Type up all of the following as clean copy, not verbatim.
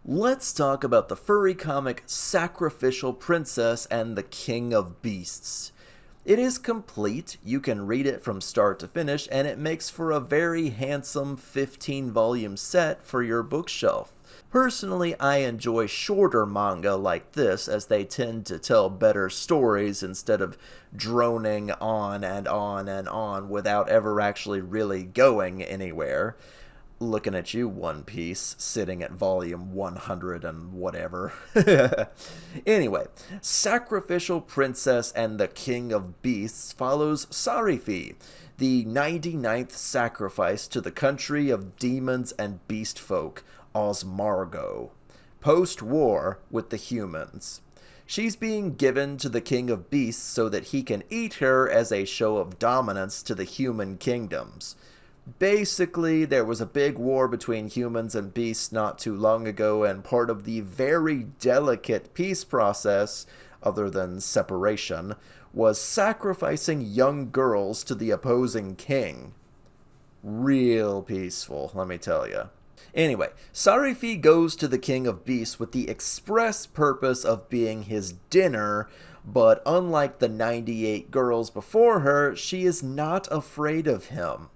Let's talk about the furry comic Sacrificial Princess and the King of Beasts. It is complete, you can read it from start to finish, and it makes for a very handsome 15-volume set for your bookshelf. Personally, I enjoy shorter manga like this as they tend to tell better stories instead of droning on and on and on without ever actually really going anywhere. Looking at you, One Piece, sitting at volume 100 and whatever. Anyway, Sacrificial Princess and the King of Beasts follows Sarifi, the 99th sacrifice to the country of demons and beast folk, Osmargo, post-war with the humans. She's being given to the King of Beasts so that he can eat her as a show of dominance to the human kingdoms. Basically, there was a big war between humans and beasts not too long ago, and part of the very delicate peace process, other than separation, was sacrificing young girls to the opposing king. Real peaceful, let me tell you. Anyway, Sarifi goes to the King of Beasts with the express purpose of being his dinner, but unlike the 98 girls before her, she is not afraid of him.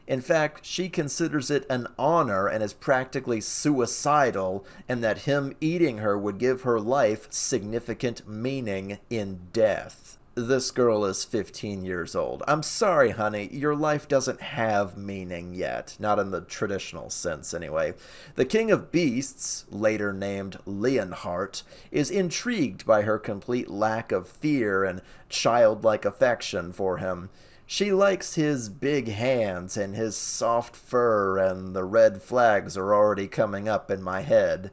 In fact, she considers it an honor and is practically suicidal, and that him eating her would give her life significant meaning in death. This girl is 15 years old. I'm sorry, honey, your life doesn't have meaning yet. Not in the traditional sense, anyway. The King of Beasts, later named Leonhardt, is intrigued by her complete lack of fear and childlike affection for him. She likes his big hands and his soft fur, and the red flags are already coming up in my head.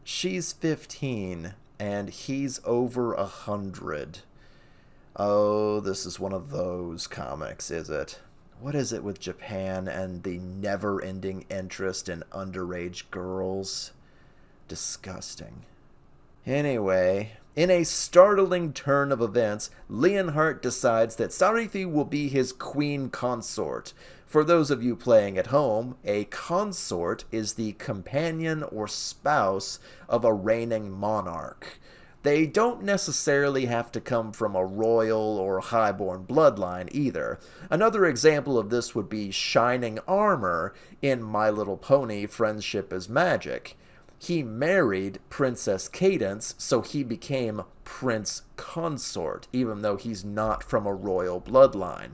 She's 15, and he's over 100. Oh, this is one of those comics, is it? What is it with Japan and the never-ending interest in underage girls? Disgusting. Anyway, in a startling turn of events, Leonhardt decides that Sarifi will be his queen consort. For those of you playing at home, a consort is the companion or spouse of a reigning monarch. They don't necessarily have to come from a royal or highborn bloodline either. Another example of this would be Shining Armor in My Little Pony: Friendship is Magic. He married Princess Cadence, so he became Prince Consort, even though he's not from a royal bloodline.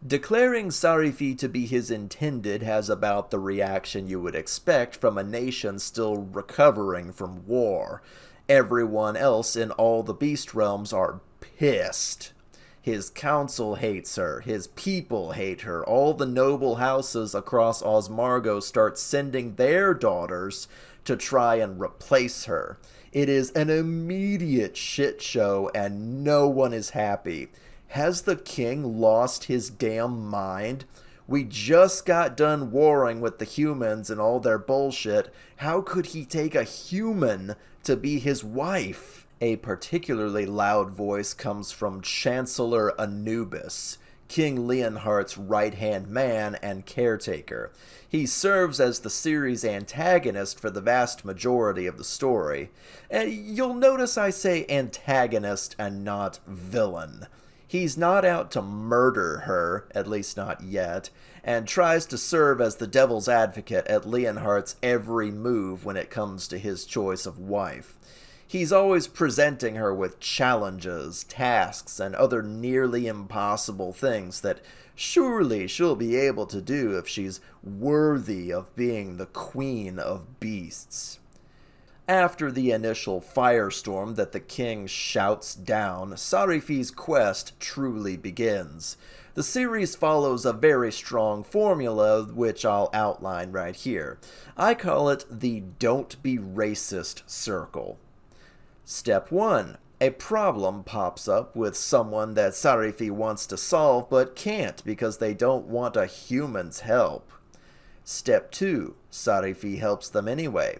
Declaring Sarifi to be his intended has about the reaction you would expect from a nation still recovering from war. Everyone else in all the beast realms are pissed. His council hates her, his people hate her, all the noble houses across Osmargo start sending their daughters to try and replace her. It is an immediate shit show and no one is happy. Has the king lost his damn mind? We just got done warring with the humans and all their bullshit. How could he take a human to be his wife? A particularly loud voice comes from Chancellor Anubis, King Leonhardt's right-hand man and caretaker. He serves as the series' antagonist for the vast majority of the story. And you'll notice I say antagonist and not villain. He's not out to murder her, at least not yet, and tries to serve as the devil's advocate at Leonhardt's every move when it comes to his choice of wife. He's always presenting her with challenges, tasks, and other nearly impossible things that surely she'll be able to do if she's worthy of being the queen of beasts. After the initial firestorm that the king shouts down, Sarifi's quest truly begins. The series follows a very strong formula, which I'll outline right here. I call it the Don't Be Racist Circle. Step 1. A problem pops up with someone that Sarifi wants to solve but can't because they don't want a human's help. Step 2. Sarifi helps them anyway.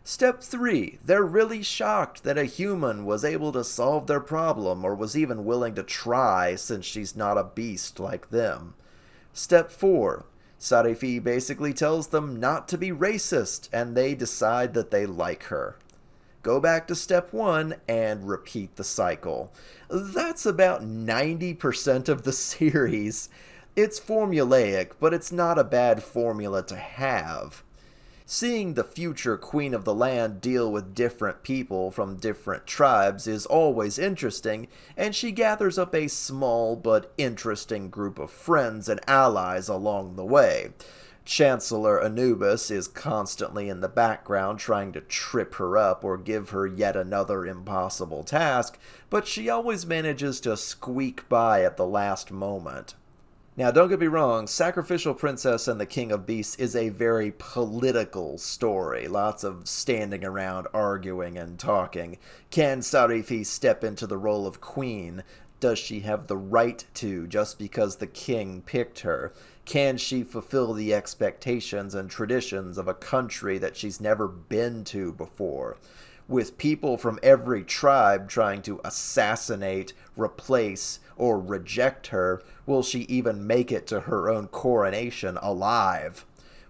Step 3. They're really shocked that a human was able to solve their problem or was even willing to try since she's not a beast like them. Step 4. Sarifi basically tells them not to be racist, and they decide that they like her. Go back to step 1 and repeat the cycle. That's about 90% of the series. It's formulaic, but it's not a bad formula to have. Seeing the future queen of the land deal with different people from different tribes is always interesting, and she gathers up a small but interesting group of friends and allies along the way. Chancellor Anubis is constantly in the background trying to trip her up or give her yet another impossible task, but she always manages to squeak by at the last moment. Now, don't get me wrong, Sacrificial Princess and the King of Beasts is a very political story. Lots of standing around arguing and talking. Can Sarifi step into the role of queen? Does she have the right to, just because the king picked her? Can she fulfill the expectations and traditions of a country that she's never been to before? With people from every tribe trying to assassinate, replace, or reject her, will she even make it to her own coronation alive?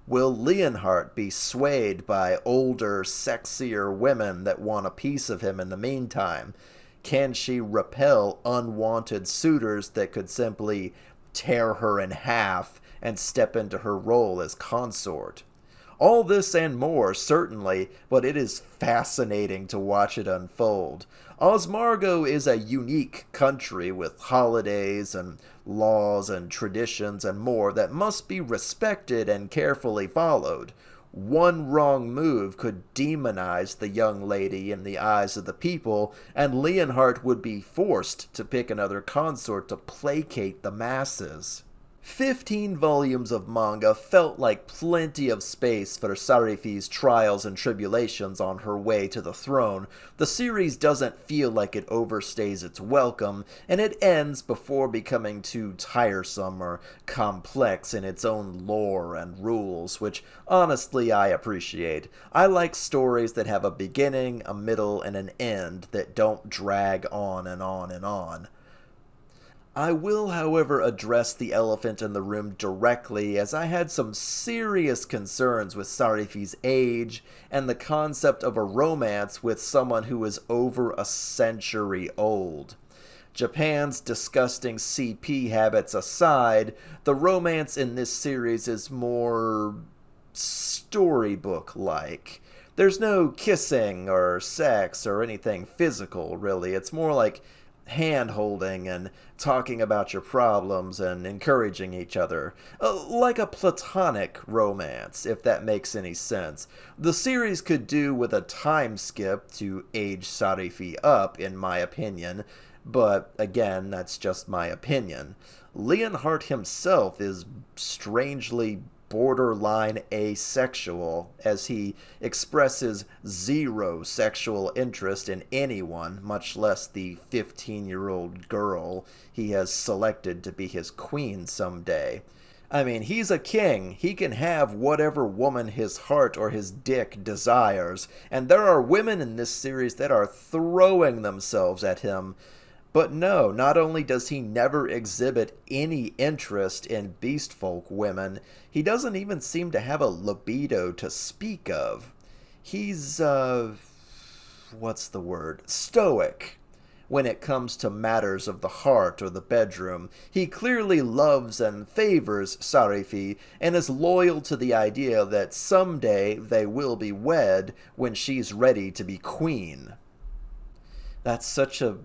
Will Leonhardt be swayed by older, sexier women that want a piece of him in the meantime? Can she repel unwanted suitors that could simply tear her in half and step into her role as consort? All this and more, certainly, but it is fascinating to watch it unfold. Osmargo is a unique country with holidays and laws and traditions and more that must be respected and carefully followed. One wrong move could demonize the young lady in the eyes of the people, and Leonhardt would be forced to pick another consort to placate the masses. 15 volumes of manga felt like plenty of space for Sarifi's trials and tribulations on her way to the throne. The series doesn't feel like it overstays its welcome, and it ends before becoming too tiresome or complex in its own lore and rules, which honestly I appreciate. I like stories that have a beginning, a middle, and an end that don't drag on and on and on. I will, however, address the elephant in the room directly, as I had some serious concerns with Sarifi's age and the concept of a romance with someone who is over a century old. Japan's disgusting CP habits aside, the romance in this series is more storybook-like. There's no kissing or sex or anything physical, really. It's more like hand-holding and talking about your problems and encouraging each other. Like a platonic romance, if that makes any sense. The series could do with a time skip to age Sarifi up, in my opinion, but again, that's just my opinion. Leonhardt himself is strangely borderline asexual, as he expresses zero sexual interest in anyone, much less the 15-year-old girl he has selected to be his queen someday. I mean, he's a king. He can have whatever woman his heart or his dick desires, and there are women in this series that are throwing themselves at him. But no, not only does he never exhibit any interest in beastfolk women, he doesn't even seem to have a libido to speak of. He's, what's the word? Stoic when it comes to matters of the heart or the bedroom. He clearly loves and favors Sarifi and is loyal to the idea that someday they will be wed when she's ready to be queen. That's such a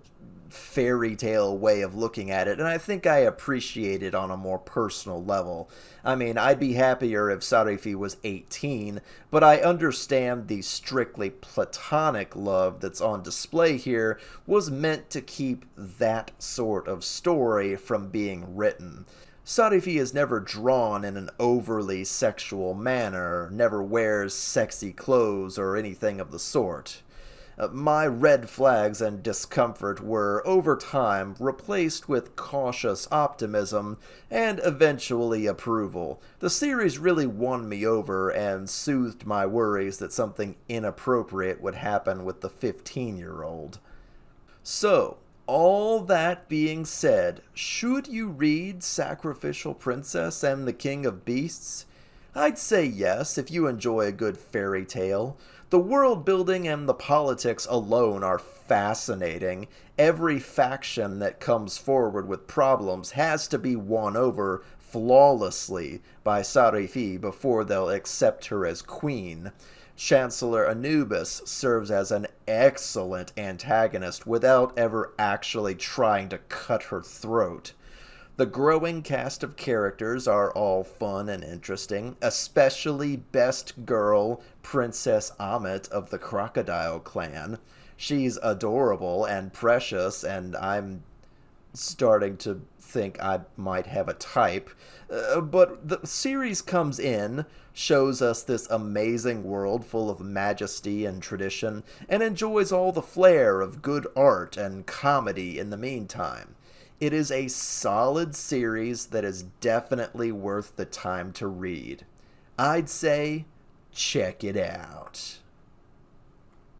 fairy tale way of looking at it, and I think I appreciate it on a more personal level. I mean, I'd be happier if Sarifi was 18, but I understand the strictly platonic love that's on display here was meant to keep that sort of story from being written. Sarifi is never drawn in an overly sexual manner, never wears sexy clothes or anything of the sort. My red flags and discomfort were, over time, replaced with cautious optimism and eventually approval. The series really won me over and soothed my worries that something inappropriate would happen with the 15-year-old. So, All that being said, should you read Sacrificial Princess and the King of Beasts? I'd say yes if you enjoy a good fairy tale. The world building and the politics alone are fascinating. Every faction that comes forward with problems has to be won over flawlessly by Sarifi before they'll accept her as queen. Chancellor Anubis serves as an excellent antagonist without ever actually trying to cut her throat. The growing cast of characters are all fun and interesting, especially best girl Princess Amit of the Crocodile Clan. She's adorable and precious, and I'm starting to think I might have a type. But the series comes in, shows us this amazing world full of majesty and tradition, and enjoys all the flair of good art and comedy in the meantime. It is a solid series that is definitely worth the time to read. I'd say check it out.